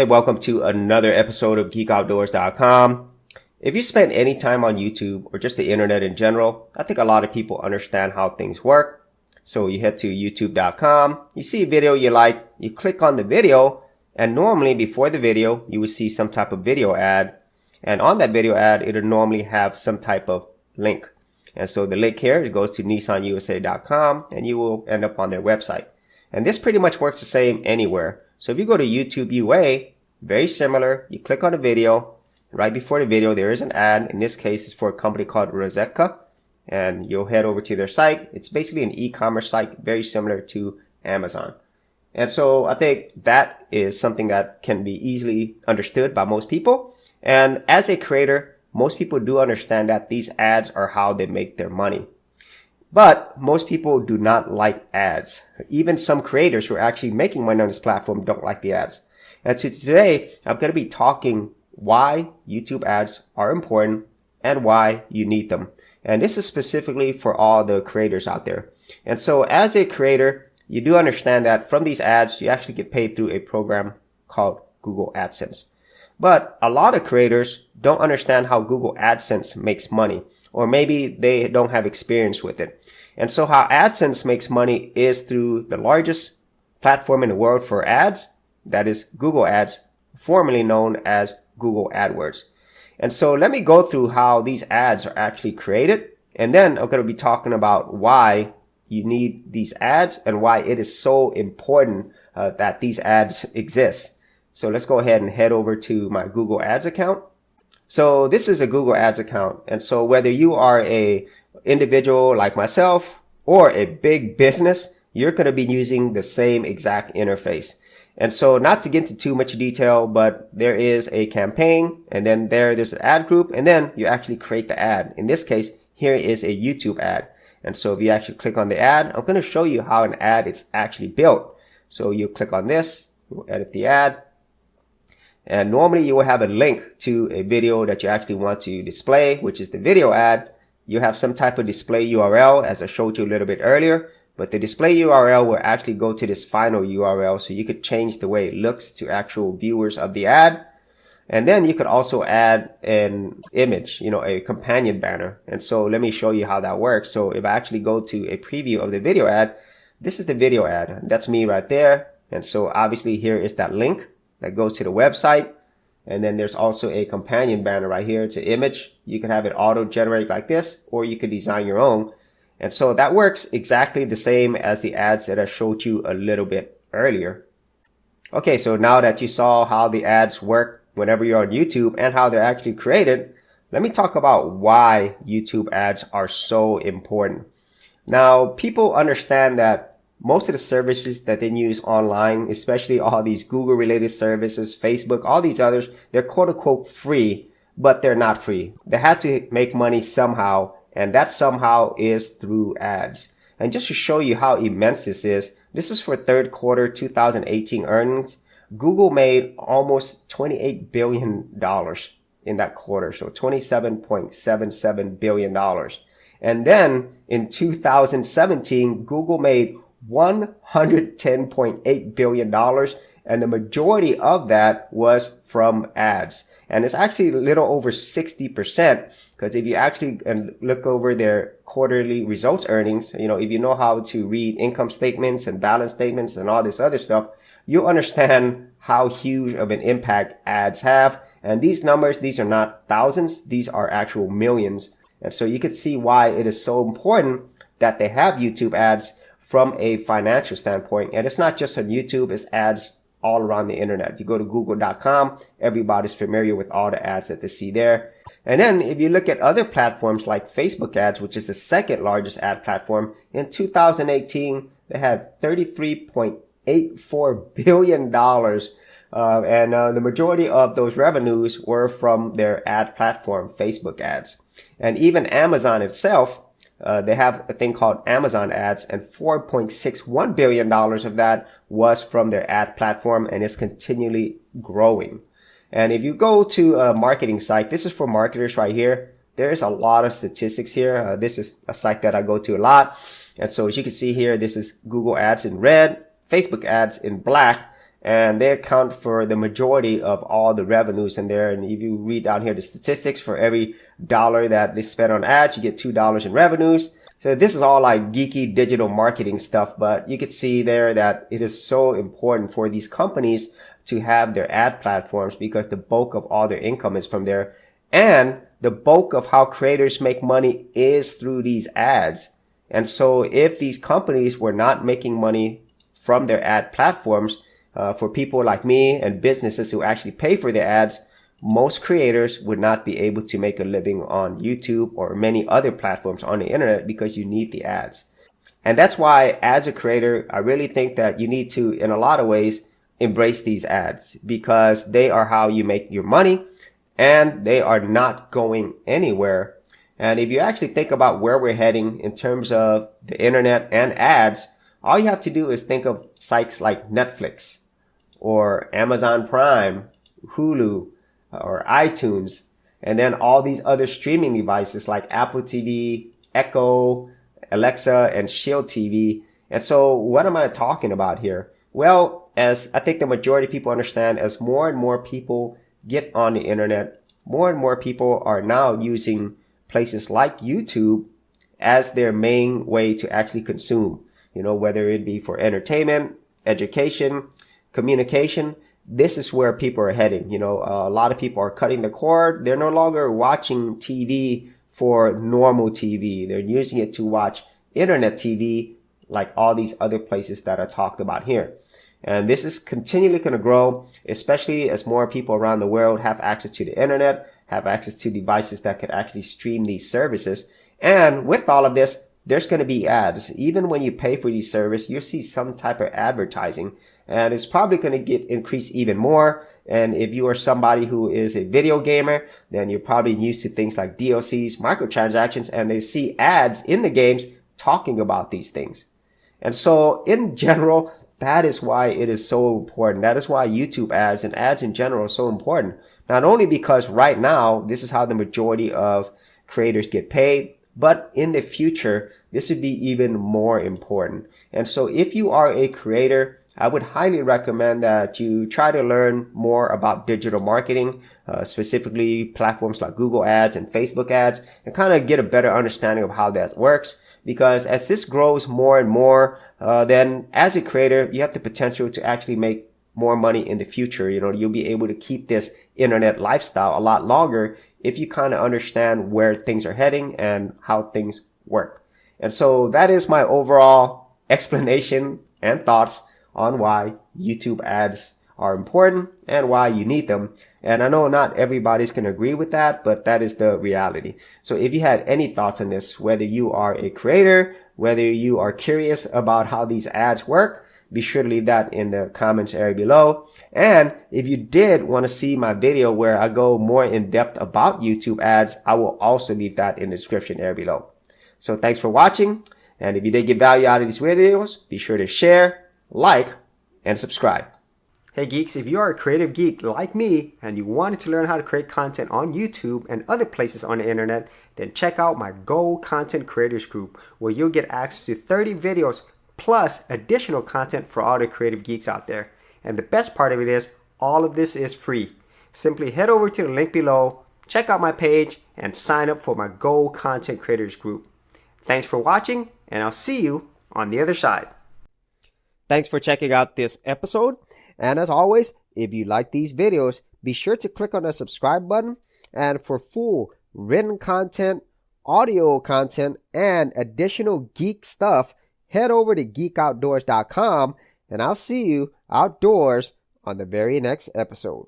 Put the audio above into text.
Hey, welcome to another episode of GeekOutdoors.com. If you spend any time on YouTube or just the internet in general, I think a lot of people understand how things work. So you head to YouTube.com, you see a video you like, you click on the video, and normally before the video, you would see some type of video ad. And on that video ad, it'll normally have some type of link. And so the link here, it goes to NissanUSA.com, and you will end up on their website. And this pretty much works the same anywhere. So if you go to YouTube UA, very similar. You click on the video. Right before the video, there is an ad. In this case, it's for a company called Rosetta. And you'll head over to their site. It's basically an e-commerce site, very similar to Amazon. And so I think that is something that can be easily understood by most people. And as a creator, most people do understand that these ads are how they make their money. But most people do not like ads. Even some creators who are actually making money on this platform don't like the ads. And so today, I'm going to be talking why YouTube ads are important and why you need them. And this is specifically for all the creators out there. And so as a creator, you do understand that from these ads, you actually get paid through a program called Google AdSense. But a lot of creators don't understand how Google AdSense makes money, or maybe they don't have experience with it. And so how AdSense makes money is through the largest platform in the world for ads, that is Google Ads, formerly known as Google AdWords. And so let me go through how these ads are actually created, and then I'm going to be talking about why you need these ads and why it is so important that these ads exist. So let's go ahead and head over to my Google Ads account. So this is a Google Ads account. And so whether you are a individual like myself or a big business, you're going to be using the same exact interface. And so not to get into too much detail, but there is a campaign, and then there's an ad group, and then you actually create the ad. In this case, here is a YouTube ad. And so if you actually click on the ad, I'm going to show you how an ad is actually built. So you click on this, you edit the ad. And normally you will have a link to a video that you actually want to display, which is the video ad. You have some type of display URL, as I showed you a little bit earlier, but the display URL will actually go to this final URL, so you could change the way it looks to actual viewers of the ad. And then you could also add an image, a companion banner. And so let me show you how that works. So if I actually go to a preview of the video ad, this is the video ad. That's me right there. And so obviously here is that link that goes to the website. And then there's also a companion banner right here. It's an image. You can have it auto generate like this, or you could design your own. And so that works exactly the same as the ads that I showed you a little bit earlier. Okay, so now that you saw how the ads work whenever you're on YouTube and how they're actually created, let me talk about why YouTube ads are so important. Now, people understand that most of the services that they use online, especially all these Google related services, Facebook, all these others, they're quote unquote free, but they're not free. They had to make money somehow, and that somehow is through ads. And just to show you how immense this is for third quarter 2018 earnings. Google made almost $28 billion in that quarter, so $27.77 billion. And then in 2017, Google made $110.8 billion, and the majority of that was from ads. And it's actually a little over 60%, because if you actually look over their quarterly results earnings, if you know how to read income statements and balance statements and all this other stuff, you understand how huge of an impact ads have. And these numbers, these are not thousands, these are actual millions. And so you can see why it is so important that they have YouTube ads from a financial standpoint. And it's not just on YouTube, it's ads all around the internet. You go to google.com, everybody's familiar with all the ads that they see there. And then if you look at other platforms like Facebook ads, which is the second largest ad platform, in 2018, they had $33.84 billion. And the majority of those revenues were from their ad platform, Facebook ads. And even Amazon itself, they have a thing called Amazon ads, and $4.61 billion of that was from their ad platform, and it's continually growing. And if you go to a marketing site, this is for marketers right here. There's a lot of statistics here. This is a site that I go to a lot. And so as you can see here, this is Google ads in red, Facebook ads in black, and they account for the majority of all the revenues in there. And if you read down here the statistics, for every dollar that they spend on ads, you get $2 in revenues. So this is all like geeky digital marketing stuff, but you can see there that it is so important for these companies to have their ad platforms, because the bulk of all their income is from there. And the bulk of how creators make money is through these ads. And so if these companies were not making money from their ad platforms, for people like me and businesses who actually pay for their ads, most creators would not be able to make a living on YouTube or many other platforms on the internet, because you need the ads. And that's why, as a creator, I really think that you need to, in a lot of ways, embrace these ads, because they are how you make your money, and they are not going anywhere. And if you actually think about where we're heading in terms of the internet and ads, all you have to do is think of sites like Netflix or Amazon Prime, Hulu, or iTunes, and then all these other streaming devices like Apple TV, Echo, Alexa, and Shield TV. And so what am I talking about here? Well, as I think the majority of people understand, as more and more people get on the internet, more and more people are now using places like YouTube as their main way to actually consume, whether it be for entertainment, education, communication. This is where people are heading. A lot of people are cutting the cord. They're no longer watching TV for normal TV. They're using it to watch internet TV, like all these other places that are talked about here. And this is continually going to grow, especially as more people around the world have access to the internet, have access to devices that could actually stream these services. And with all of this, there's going to be ads. Even when you pay for these services, you'll see some type of advertising, and it's probably going to get increased even more. And if you are somebody who is a video gamer, then you're probably used to things like DLCs, microtransactions, and they see ads in the games talking about these things. And so in general, that is why it is so important. That is why YouTube ads and ads in general are so important. Not only because right now, this is how the majority of creators get paid, but in the future, this would be even more important. And so if you are a creator, I would highly recommend that you try to learn more about digital marketing, specifically platforms like Google Ads and Facebook Ads, and kind of get a better understanding of how that works. Because as this grows more and more, then as a creator, you have the potential to actually make more money in the future. You'll be able to keep this internet lifestyle a lot longer if you kind of understand where things are heading and how things work. And so that is my overall explanation and thoughts on why YouTube ads are important and why you need them. And I know not everybody's going to agree with that, but that is the reality. So if you had any thoughts on this, whether you are a creator, whether you are curious about how these ads work, be sure to leave that in the comments area below. And if you did want to see my video where I go more in depth about YouTube ads, I will also leave that in the description area below. So thanks for watching. And if you did get value out of these videos, be sure to share, like, and subscribe. Hey geeks, if you are a creative geek like me and you wanted to learn how to create content on YouTube and other places on the internet, then check out my Gold Content Creators Group, where you'll get access to 30 videos plus additional content for all the creative geeks out there. And the best part of it is, all of this is free. Simply head over to the link below, check out my page, and sign up for my Gold Content Creators Group. Thanks for watching, and I'll see you on the other side. Thanks for checking out this episode. And as always, if you like these videos, be sure to click on the subscribe button. And for full written content, audio content, and additional geek stuff, head over to geekoutdoors.com, and I'll see you outdoors on the very next episode.